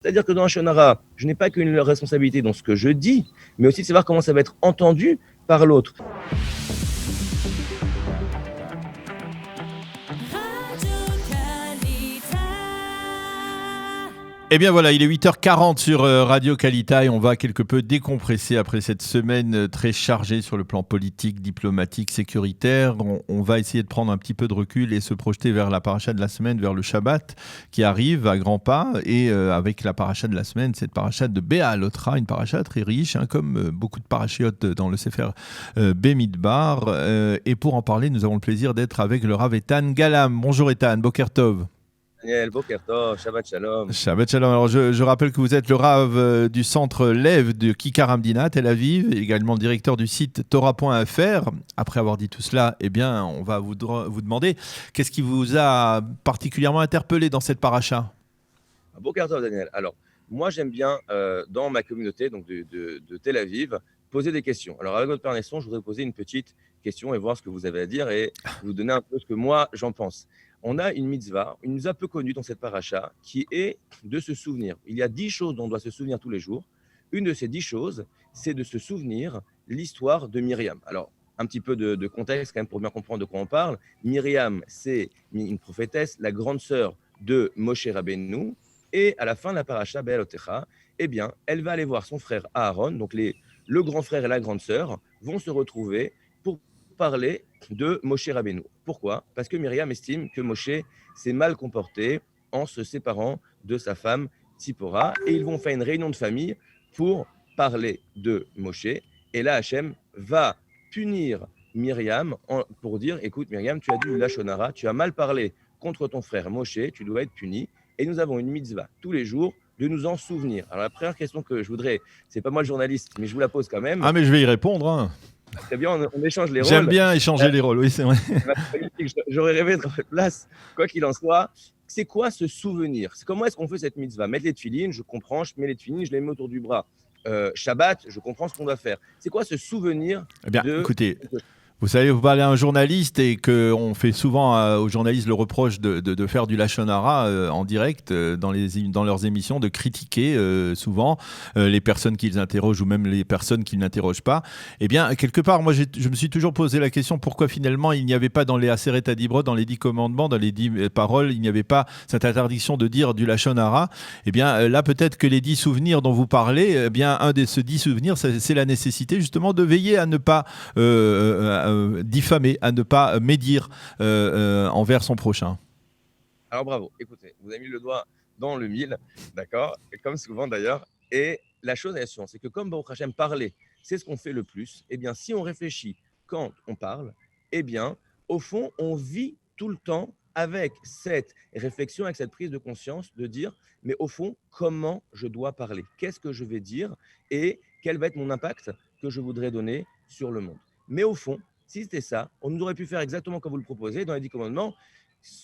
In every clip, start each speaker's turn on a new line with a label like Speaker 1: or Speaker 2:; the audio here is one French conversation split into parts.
Speaker 1: C'est-à-dire que dans un shonara, je n'ai pas qu'une responsabilité dans ce que je dis, mais aussi de savoir comment ça va être entendu par l'autre.
Speaker 2: Eh bien voilà, il est 8h40 sur Radio Kalita et on va quelque peu décompresser après cette semaine très chargée sur le plan politique, diplomatique, sécuritaire. On va essayer de prendre un petit peu de recul et se projeter vers la paracha de la semaine, vers le Shabbat qui arrive à grands pas. Et avec la paracha de la semaine, cette paracha de Béalotra, une paracha très riche, comme beaucoup de parachiotes dans le Sefer Bemidbar. Et pour en parler, nous avons le plaisir d'être avec le Rav Etan Galam. Bonjour Etan, Boker Tov.
Speaker 1: Daniel, Boker Tov, Shabbat Shalom.
Speaker 2: Shabbat Shalom. Alors je rappelle que vous êtes le Rav du centre Lev de Kikar Hamdina, Tel Aviv, également le directeur du site Torah.fr. Après avoir dit tout cela, eh bien, on va vous demander qu'est-ce qui vous a particulièrement interpellé dans cette paracha.
Speaker 1: Boker Tov, Daniel. Alors, moi, j'aime bien, dans ma communauté donc de Tel Aviv, poser des questions. Alors, avec votre permission, je voudrais poser une petite question et voir ce que vous avez à dire et vous donner un peu ce que moi, j'en pense. On a une mitzvah peu connue dans cette paracha, qui est de se souvenir. Il y a 10 choses dont on doit se souvenir tous les jours. Une de ces 10 choses, c'est de se souvenir l'histoire de Myriam. Alors, un petit peu de contexte quand même pour bien comprendre de quoi on parle. Myriam, c'est une prophétesse, la grande sœur de Moshe Rabbeinu. Et à la fin de la paracha Be'alotecha, eh bien, elle va aller voir son frère Aaron, donc le grand frère et la grande sœur vont se retrouver pour parler de Moshe Rabbeinu. Pourquoi ? Parce que Myriam estime que Moshe s'est mal comporté en se séparant de sa femme Tzipora, et ils vont faire une réunion de famille pour parler de Moshe. Et là, Hachem va punir Myriam pour dire, écoute Myriam, tu as dit Lachon hara, tu as mal parlé contre ton frère Moshe, tu dois être puni. Et nous avons une mitzvah tous les jours de nous en souvenir. Alors la première question que je voudrais, c'est pas moi le journaliste, mais je vous la pose quand même.
Speaker 2: Ah mais je vais y répondre.
Speaker 1: Très bien, on échange les rôles.
Speaker 2: J'aime bien échanger les rôles, oui c'est vrai.
Speaker 1: J'aurais rêvé d'être à votre place. Quoi qu'il en soit, c'est quoi ce souvenir ? Comment est-ce qu'on fait cette mitzvah ? Mettre les tefilines, je comprends, je mets les tefilines, je les mets autour du bras. Shabbat, je comprends ce qu'on doit faire. C'est quoi ce souvenir ?
Speaker 2: Eh bien, écoutez, vous savez, vous parlez à un journaliste et qu'on fait souvent aux journalistes le reproche de faire du Lachon hara en direct dans leurs émissions, de critiquer souvent les personnes qu'ils interrogent ou même les personnes qu'ils n'interrogent pas. Eh bien, quelque part, moi, je me suis toujours posé la question pourquoi finalement il n'y avait pas dans les Aseret Adibrot, dans les 10 commandements, dans les 10 paroles, il n'y avait pas cette interdiction de dire du Lachon hara. Eh bien, là, peut-être que les 10 souvenirs dont vous parlez, eh bien, un de ces 10 souvenirs, c'est la nécessité justement de veiller à ne pas diffamer, à ne pas médire envers son prochain.
Speaker 1: Alors bravo, écoutez, vous avez mis le doigt dans le mille, d'accord ? Et comme souvent d'ailleurs. Et la chose est assurante, c'est que comme Baruch Hashem parler, c'est ce qu'on fait le plus. Eh bien, si on réfléchit quand on parle, eh bien, au fond, on vit tout le temps avec cette réflexion, avec cette prise de conscience de dire, mais au fond, comment je dois parler ? Qu'est-ce que je vais dire ? Et quel va être mon impact que je voudrais donner sur le monde ? Mais au fond, si c'était ça, on nous aurait pu faire exactement comme vous le proposez dans les 10 commandements.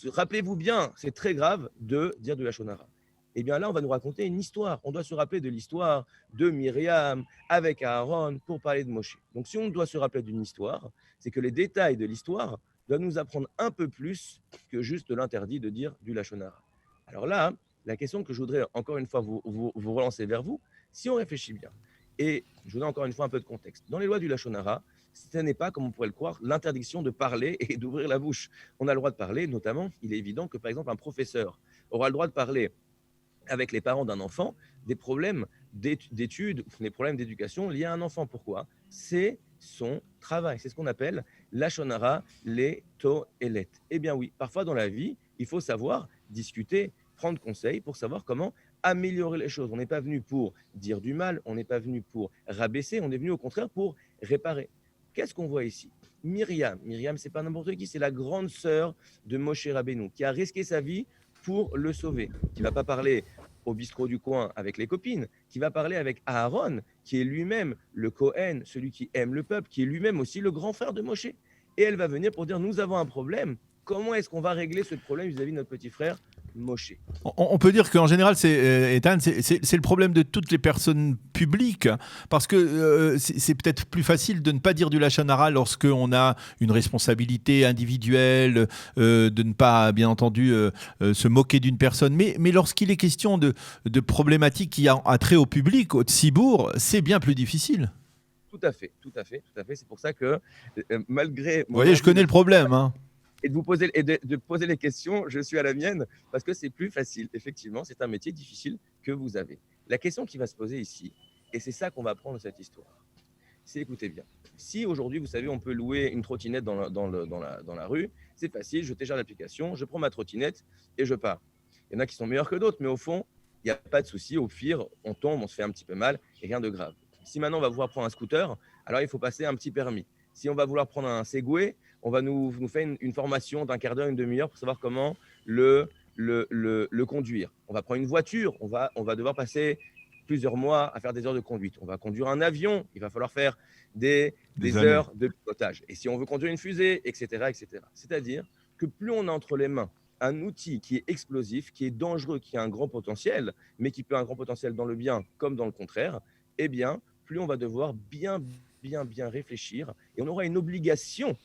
Speaker 1: Rappelez-vous bien, c'est très grave de dire de la Lachon hara. Eh bien là, on va nous raconter une histoire. On doit se rappeler de l'histoire de Myriam avec Aaron pour parler de Moshe. Donc si on doit se rappeler d'une histoire, c'est que les détails de l'histoire doivent nous apprendre un peu plus que juste l'interdit de dire du Lachon hara. Alors là, la question que je voudrais encore une fois vous relancer vers vous, si on réfléchit bien, et je vous donne encore une fois un peu de contexte. Dans les lois du Lachon hara, ce n'est pas, comme on pourrait le croire, l'interdiction de parler et d'ouvrir la bouche. On a le droit de parler, notamment, il est évident que, par exemple, un professeur aura le droit de parler avec les parents d'un enfant des problèmes d'études, des problèmes d'éducation liés à un enfant. Pourquoi ? C'est son travail. C'est ce qu'on appelle Lachon hara les toelet. Eh bien oui, parfois dans la vie, il faut savoir discuter, prendre conseil pour savoir comment améliorer les choses. On n'est pas venu pour dire du mal, on n'est pas venu pour rabaisser, on est venu au contraire pour réparer. Qu'est-ce qu'on voit ici ? Myriam, c'est pas n'importe qui, c'est la grande sœur de Moshe Rabbeinu qui a risqué sa vie pour le sauver, qui ne va pas parler au bistrot du coin avec les copines, qui va parler avec Aaron, qui est lui-même le Kohen, celui qui aime le peuple, qui est lui-même aussi le grand frère de Moshe. Et elle va venir pour dire, nous avons un problème, comment est-ce qu'on va régler ce problème vis-à-vis de notre petit frère Moshe.
Speaker 2: On peut dire qu'en général, Ethan, c'est le problème de toutes les personnes publiques, parce que c'est peut-être plus facile de ne pas dire du lachon hara lorsqu'on a une responsabilité individuelle, de ne pas, bien entendu, se moquer d'une personne. Mais lorsqu'il est question de problématiques qui ont trait au public, au tsibour, c'est bien plus difficile.
Speaker 1: Tout à fait, tout à fait, tout à fait. C'est pour ça que malgré
Speaker 2: Vous
Speaker 1: mon
Speaker 2: voyez, je
Speaker 1: envie
Speaker 2: connais le problème, hein.
Speaker 1: et de vous poser et de poser les questions, je suis à la mienne parce que c'est plus facile. Effectivement, c'est un métier difficile que vous avez. La question qui va se poser ici, et c'est ça qu'on va apprendre de cette histoire, c'est écoutez bien. Si aujourd'hui, vous savez, on peut louer une trottinette dans la rue, c'est facile, je télécharge l'application, je prends ma trottinette et je pars. Il y en a qui sont meilleurs que d'autres, mais au fond, il n'y a pas de souci. Au pire, on tombe, on se fait un petit peu mal et rien de grave. Si maintenant on va vouloir prendre un scooter, alors il faut passer un petit permis. Si on va vouloir prendre un Segway, on va nous faire une formation d'un quart d'heure, une demi-heure pour savoir comment le conduire. On va prendre une voiture, on va devoir passer plusieurs mois à faire des heures de conduite. On va conduire un avion, il va falloir faire des heures de pilotage. Et si on veut conduire une fusée, etc., etc. C'est-à-dire que plus on a entre les mains un outil qui est explosif, qui est dangereux, qui a un grand potentiel, mais qui peut avoir un grand potentiel dans le bien comme dans le contraire, eh bien, plus on va devoir bien réfléchir et on aura une obligation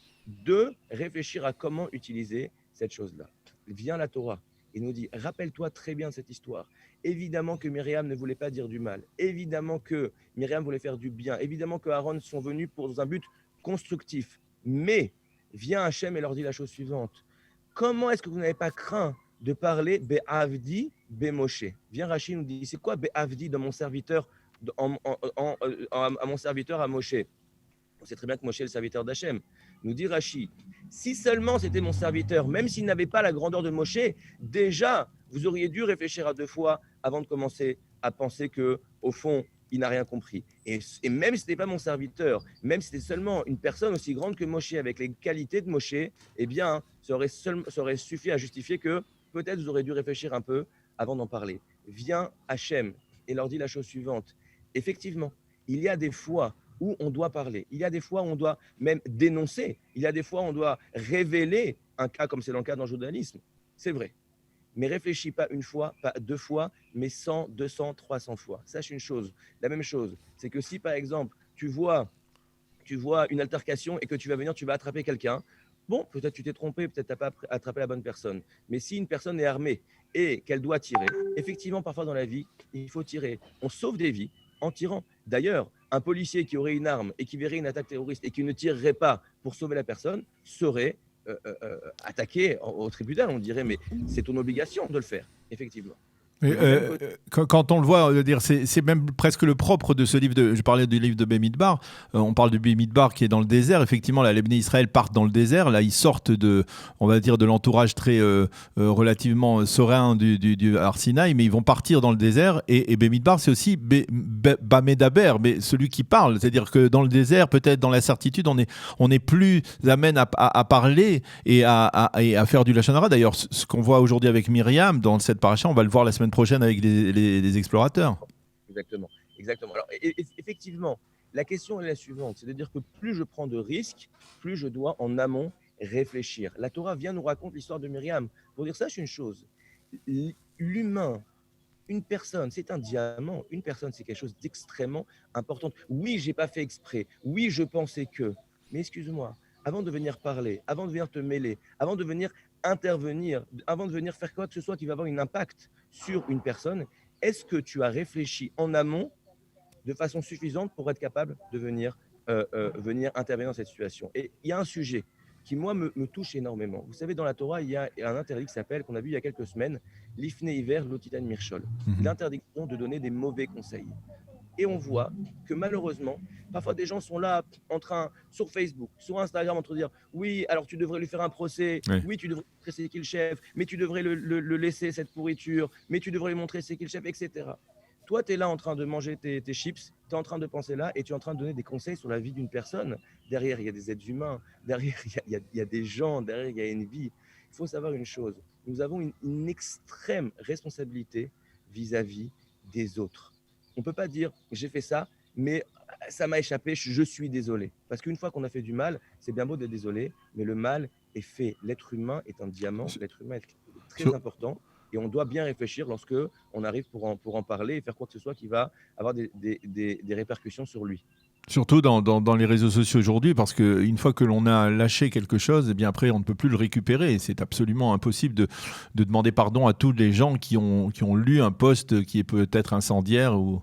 Speaker 1: de réfléchir à comment utiliser cette chose-là. Vient la Torah et nous dit, rappelle-toi très bien cette histoire. Évidemment que Myriam ne voulait pas dire du mal. Évidemment que Myriam voulait faire du bien. Évidemment que Aaron sont venus pour un but constructif. Mais vient Hachem et leur dit la chose suivante. Comment est-ce que vous n'avez pas craint de parler Be'avdi, Be'moshe? Vient Rachid nous dit, c'est quoi Be'avdi de mon serviteur, à mon serviteur à Moshe? On sait très bien que Moshe est le serviteur d'Hachem. Nous dit Rachid, si seulement c'était mon serviteur, même s'il n'avait pas la grandeur de Moshe, déjà, vous auriez dû réfléchir à deux fois avant de commencer à penser que, au fond, il n'a rien compris. Et même si ce n'était pas mon serviteur, même si c'était seulement une personne aussi grande que Moshe, avec les qualités de Moshe, eh bien, ça aurait suffi à justifier que peut-être vous aurez dû réfléchir un peu avant d'en parler. Vient Hachem et leur dit la chose suivante. Effectivement, il y a des fois où on doit parler. Il y a des fois où on doit même dénoncer. Il y a des fois où on doit révéler un cas comme c'est dans le cas dans le journalisme. C'est vrai. Mais réfléchis pas une fois, pas deux fois, mais 100, 200, 300 fois. Sache une chose. La même chose, c'est que si par exemple, tu vois une altercation et que tu vas venir, tu vas attraper quelqu'un, bon, peut-être tu t'es trompé, peut-être tu n'as pas attrapé la bonne personne. Mais si une personne est armée et qu'elle doit tirer, effectivement, parfois dans la vie, il faut tirer. On sauve des vies en tirant. D'ailleurs, un policier qui aurait une arme et qui verrait une attaque terroriste et qui ne tirerait pas pour sauver la personne serait attaqué au tribunal. On dirait, mais c'est ton obligation de le faire, effectivement.
Speaker 2: Quand on le voit, dire, c'est même presque le propre de ce livre. Je parlais du livre de Bemidbar. On parle de Bemidbar qui est dans le désert. Effectivement, là, les Béné Israël partent dans le désert. Là, ils sortent on va dire, de l'entourage très relativement serein du Arsinaï, mais ils vont partir dans le désert. Et Bemidbar, c'est aussi Bamedaber, mais celui qui parle. C'est-à-dire que dans le désert, peut-être dans l'incertitude, on est plus amène à parler et à faire du lachon hara. D'ailleurs, ce qu'on voit aujourd'hui avec Myriam dans cette paracha, on va le voir la semaine prochaine avec les explorateurs.
Speaker 1: Exactement. Alors, effectivement, la question est la suivante, c'est de dire que plus je prends de risques, plus je dois en amont réfléchir. La Torah vient nous raconter l'histoire de Myriam. Pour dire, sache une chose, l'humain, une personne, c'est un diamant. Une personne, c'est quelque chose d'extrêmement important. Oui, j'ai pas fait exprès. Oui, je pensais que. Mais excuse-moi, avant de venir parler, avant de venir te mêler, avant de venir intervenir, avant de venir faire quoi que ce soit qui va avoir un impact sur une personne, est-ce que tu as réfléchi en amont de façon suffisante pour être capable de venir intervenir dans cette situation? Et il y a un sujet qui, moi, me touche énormément. Vous savez, dans la Torah, il y a un interdit qui s'appelle, qu'on a vu il y a quelques semaines, l'ifne hiver lotitan mirchol, l'interdiction de donner des mauvais conseils. Et on voit que malheureusement, parfois des gens sont là sur Facebook, sur Instagram, en train de dire oui, alors tu devrais lui faire un procès, oui, tu devrais montrer c'est qui le chef, mais tu devrais le laisser cette pourriture, mais tu devrais lui montrer c'est qui le chef, etc. Toi, tu es là en train de manger tes chips, tu es en train de penser là et tu es en train de donner des conseils sur la vie d'une personne. Derrière, il y a des êtres humains, derrière, il y a des gens, derrière, il y a une vie. Il faut savoir une chose, nous avons une extrême responsabilité vis-à-vis des autres. On ne peut pas dire j'ai fait ça, mais ça m'a échappé, je suis désolé. Parce qu'une fois qu'on a fait du mal, c'est bien beau d'être désolé, mais le mal est fait. L'être humain est un diamant, l'être humain est très important. Et on doit bien réfléchir lorsque on arrive pour en parler et faire quoi que ce soit qui va avoir des répercussions sur lui.
Speaker 2: Surtout dans les réseaux sociaux aujourd'hui, parce qu'une fois que l'on a lâché quelque chose, eh bien après, on ne peut plus le récupérer. Et c'est absolument impossible de demander pardon à tous les gens qui ont lu un post qui est peut-être incendiaire. Ou...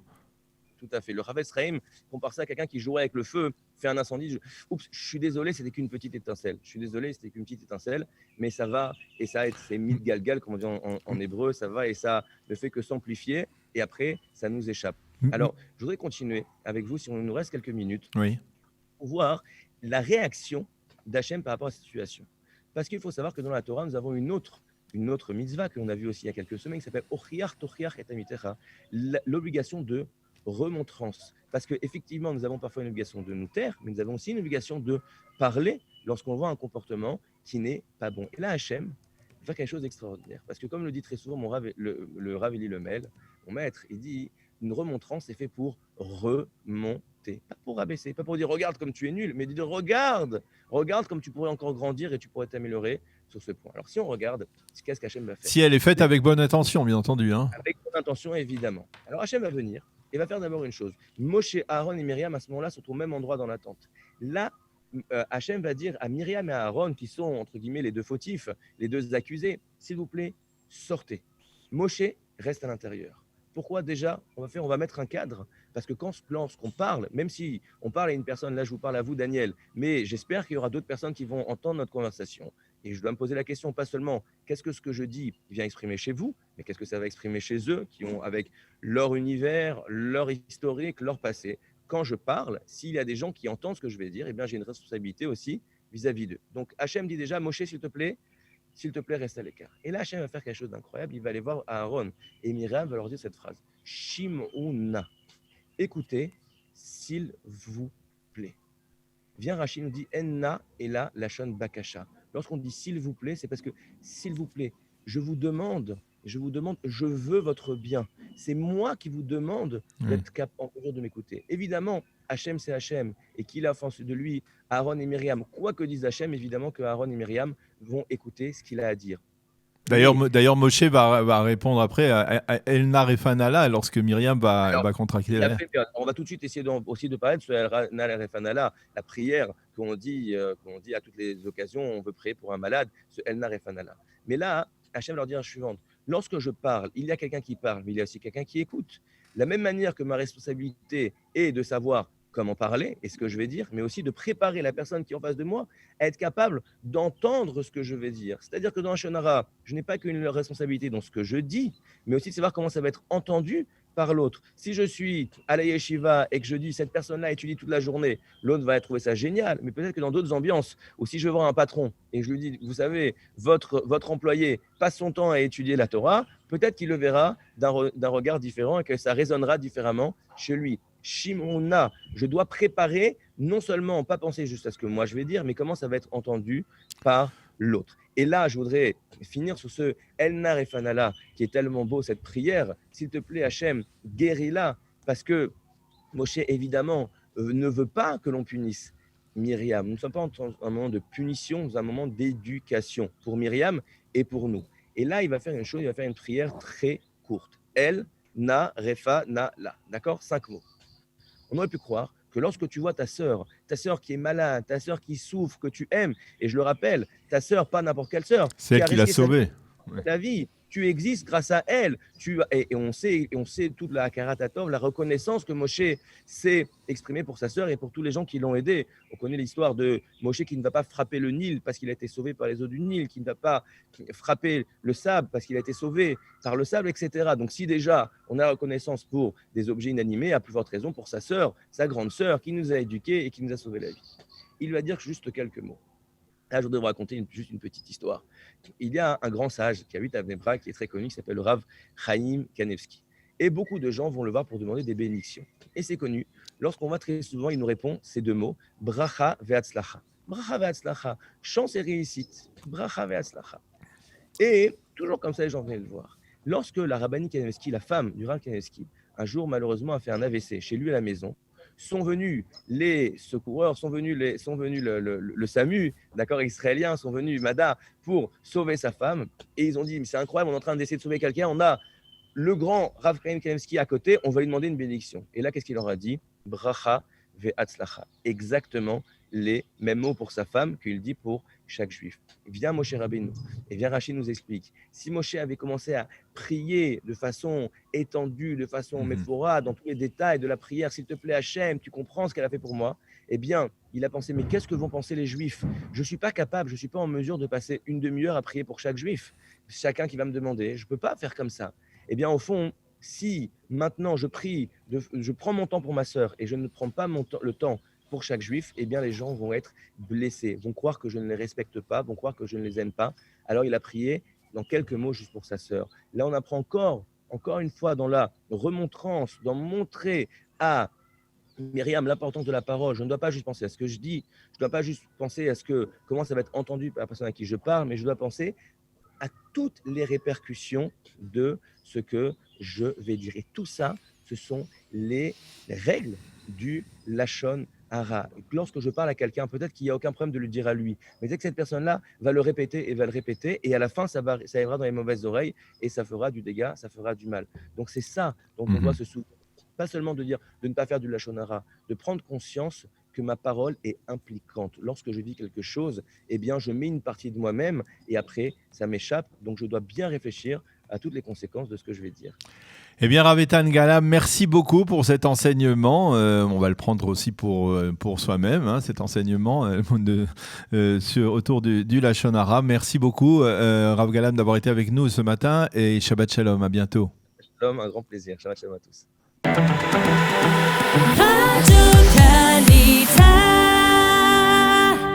Speaker 1: Tout à fait. Le Rav Sraim compare ça à quelqu'un qui jouait avec le feu, fait un incendie. Oups, je suis désolé, c'était qu'une petite étincelle. Je suis désolé, c'était qu'une petite étincelle, mais ça va, et ça c'est mille galgal, comme on dit en hébreu, ça va, et ça ne fait que s'amplifier, et après, ça nous échappe. Alors, je voudrais continuer avec vous, si on nous reste quelques minutes,
Speaker 2: Oui.
Speaker 1: pour voir la réaction d'Hachem par rapport à cette situation. Parce qu'il faut savoir que dans la Torah, nous avons une autre mitzvah que l'on a vue aussi il y a quelques semaines, qui s'appelle Ochiach Tochiach et Amitecha, l'obligation de remontrance. Parce qu'effectivement, nous avons parfois une obligation de nous taire, mais nous avons aussi une obligation de parler lorsqu'on voit un comportement qui n'est pas bon. Et là, Hachem fait quelque chose d'extraordinaire. Parce que comme le dit très souvent mon Rav, le Rav Eli Lemel, mon maître, il dit une remontrance est fait pour remonter, pas pour abaisser, pas pour dire regarde comme tu es nul, mais dire regarde comme tu pourrais encore grandir et tu pourrais t'améliorer sur ce point. Alors si on regarde, qu'est-ce qu'Hachem va faire?
Speaker 2: Si elle est faite avec bonne intention, bien entendu. Hein.
Speaker 1: Avec bonne intention, évidemment. Alors Hachem va venir et va faire d'abord une chose. Moshe, Aaron et Myriam, à ce moment-là, sont au même endroit dans la tente. Là, Hachem va dire à Myriam et à Aaron, qui sont, entre guillemets, les deux fautifs, les deux accusés, s'il vous plaît, sortez. Moshe reste à l'intérieur. Pourquoi déjà on va mettre un cadre, parce que lorsqu'on parle, même si on parle à une personne, là je vous parle à vous Daniel, mais j'espère qu'il y aura d'autres personnes qui vont entendre notre conversation. Et je dois me poser la question, pas seulement qu'est-ce que ce que je dis vient exprimer chez vous, mais qu'est-ce que ça va exprimer chez eux, qui ont avec leur univers, leur historique, leur passé. Quand je parle, s'il y a des gens qui entendent ce que je vais dire, eh bien j'ai une responsabilité aussi vis-à-vis d'eux. Donc Hachem dit déjà, Moshe, s'il te plaît, reste à l'écart. Et là, Hachem va faire quelque chose d'incroyable. Il va aller voir Aaron et Myriam va leur dire cette phrase. Shim'una. Écoutez, s'il vous plaît. Viens, Rachid nous dit Enna et là, Lachon Bakasha. Lorsqu'on dit s'il vous plaît, c'est parce que s'il vous plaît, je vous demande, je veux votre bien. C'est moi qui vous demande d'être capable de m'écouter. Évidemment, Hachem, c'est Hachem, et qu'il a en de lui Aaron et Myriam. Quoi que dise Hachem, évidemment que Aaron et Myriam vont écouter ce qu'il a à dire.
Speaker 2: D'ailleurs, Moshe va répondre après à Elna Refanala lorsque Myriam va contracter la...
Speaker 1: On va tout de suite essayer aussi de parler de ce Elna Refanala, la prière qu'on dit à toutes les occasions, on veut prier pour un malade, ce Elna Refanala. Mais là, Hachem leur dit la suivante. Lorsque je parle, il y a quelqu'un qui parle, mais il y a aussi quelqu'un qui écoute. De la même manière que ma responsabilité est de savoir comment parler et ce que je vais dire, mais aussi de préparer la personne qui est en face de moi à être capable d'entendre ce que je vais dire. C'est-à-dire que dans un shonara, je n'ai pas qu'une responsabilité dans ce que je dis, mais aussi de savoir comment ça va être entendu par l'autre. Si je suis à la yeshiva et que je dis cette personne-là étudie toute la journée, l'autre va trouver ça génial, mais peut-être que dans d'autres ambiances, ou si je vois un patron et je lui dis, vous savez, votre employé passe son temps à étudier la Torah, peut-être qu'il le verra d'un regard différent et que ça résonnera différemment chez lui. Shimona, je dois préparer, non seulement pas penser juste à ce que moi je vais dire, mais comment ça va être entendu par l'autre. Et là, je voudrais finir sur ce Elna Refanala, qui est tellement beau, cette prière. S'il te plaît, Hachem, guéris-la, parce que Moshe, évidemment, ne veut pas que l'on punisse Myriam. Nous ne sommes pas dans un moment de punition, nous sommes un moment d'éducation pour Myriam et pour nous. Et là, il va faire une chose, il va faire une prière très courte. El, na, refa, na, la. D'accord? 5 mots. On aurait pu croire que lorsque tu vois ta sœur qui est malade, ta sœur qui souffre, que tu aimes, et je le rappelle, ta sœur, pas n'importe quelle sœur,
Speaker 2: c'est elle qui l'a sauvée.
Speaker 1: Ta vie, tu existes grâce à elle. Et on sait toute la karatatov, la reconnaissance que Moshe s'est exprimée pour sa sœur et pour tous les gens qui l'ont aidé. On connaît l'histoire de Moshe qui ne va pas frapper le Nil parce qu'il a été sauvé par les eaux du Nil, qui ne va pas frapper le sable parce qu'il a été sauvé par le sable, etc. Donc si déjà on a la reconnaissance pour des objets inanimés, à plus forte raison pour sa sœur, sa grande sœur, qui nous a éduqués et qui nous a sauvé la vie. Il va dire juste quelques mots. Là, je voudrais vous raconter juste une petite histoire. Il y a un grand sage qui habite à Bnei-Brak, qui est très connu, qui s'appelle le Rav Chaim Kanevski. Et beaucoup de gens vont le voir pour demander des bénédictions. Et c'est connu. Lorsqu'on va très souvent, il nous répond ces deux mots, bracha ve'atzlacha. Bracha ve'atzlacha. Chance et réussite. Bracha ve'atzlacha. Et toujours comme ça, les gens venaient le voir. Lorsque la Rabbani Kanevski, la femme du Rav Kanevski, un jour, malheureusement, a fait un AVC chez lui à la maison, sont venus les secoureurs, sont venus le SAMU, d'accord, israéliens, sont venus Mada pour sauver sa femme. Et ils ont dit, mais c'est incroyable, on est en train d'essayer de sauver quelqu'un, on a le grand Rav Chaim Kanievski à côté, on va lui demander une bénédiction. Et là, qu'est-ce qu'il leur a dit? Bracha ve'atzlacha. Exactement les mêmes mots pour sa femme qu'il dit pour chaque juif. Viens Moshe Rabbeinu, et viens Rachid nous explique. Si Moshe avait commencé à prier de façon étendue, de façon méphora, dans tous les détails de la prière, s'il te plaît Hachem, tu comprends ce qu'elle a fait pour moi, eh bien, il a pensé, mais qu'est-ce que vont penser les juifs? Je ne suis pas capable, je ne suis pas en mesure de passer une demi-heure à prier pour chaque juif. Chacun qui va me demander, je ne peux pas faire comme ça. Eh bien, au fond, si maintenant je prie, je prends mon temps pour ma sœur et je ne prends pas le temps pour chaque juif, eh bien les gens vont être blessés, vont croire que je ne les respecte pas, vont croire que je ne les aime pas. Alors il a prié dans quelques mots juste pour sa sœur. Là, on apprend encore une fois dans la remontrance, dans montrer à Myriam l'importance de la parole. Je ne dois pas juste penser à ce que je dis, je ne dois pas juste penser à comment ça va être entendu par la personne à qui je parle, mais je dois penser à toutes les répercussions de ce que je vais dire. Et tout ça, ce sont les règles du Lachon Hara. Lorsque je parle à quelqu'un, peut-être qu'il n'y a aucun problème de le dire à lui, mais dès que cette personne-là va le répéter, et à la fin, ça arrivera dans les mauvaises oreilles, et ça fera du dégât, ça fera du mal. Donc c'est ça dont on doit se souvenir. Pas seulement de dire de ne pas faire du Lachon Hara, de prendre conscience que ma parole est impliquante. Lorsque je dis quelque chose, eh bien, je mets une partie de moi-même et après, ça m'échappe. Donc, je dois bien réfléchir à toutes les conséquences de ce que je vais dire.
Speaker 2: Eh bien, Rav Eitan Gala, merci beaucoup pour cet enseignement. On va le prendre aussi pour soi-même, hein, cet enseignement autour du Lachon Hara. Merci beaucoup, Rav Galam, d'avoir été avec nous ce matin et Shabbat Shalom. À bientôt.
Speaker 1: Shalom, un grand plaisir. Shabbat Shalom à tous.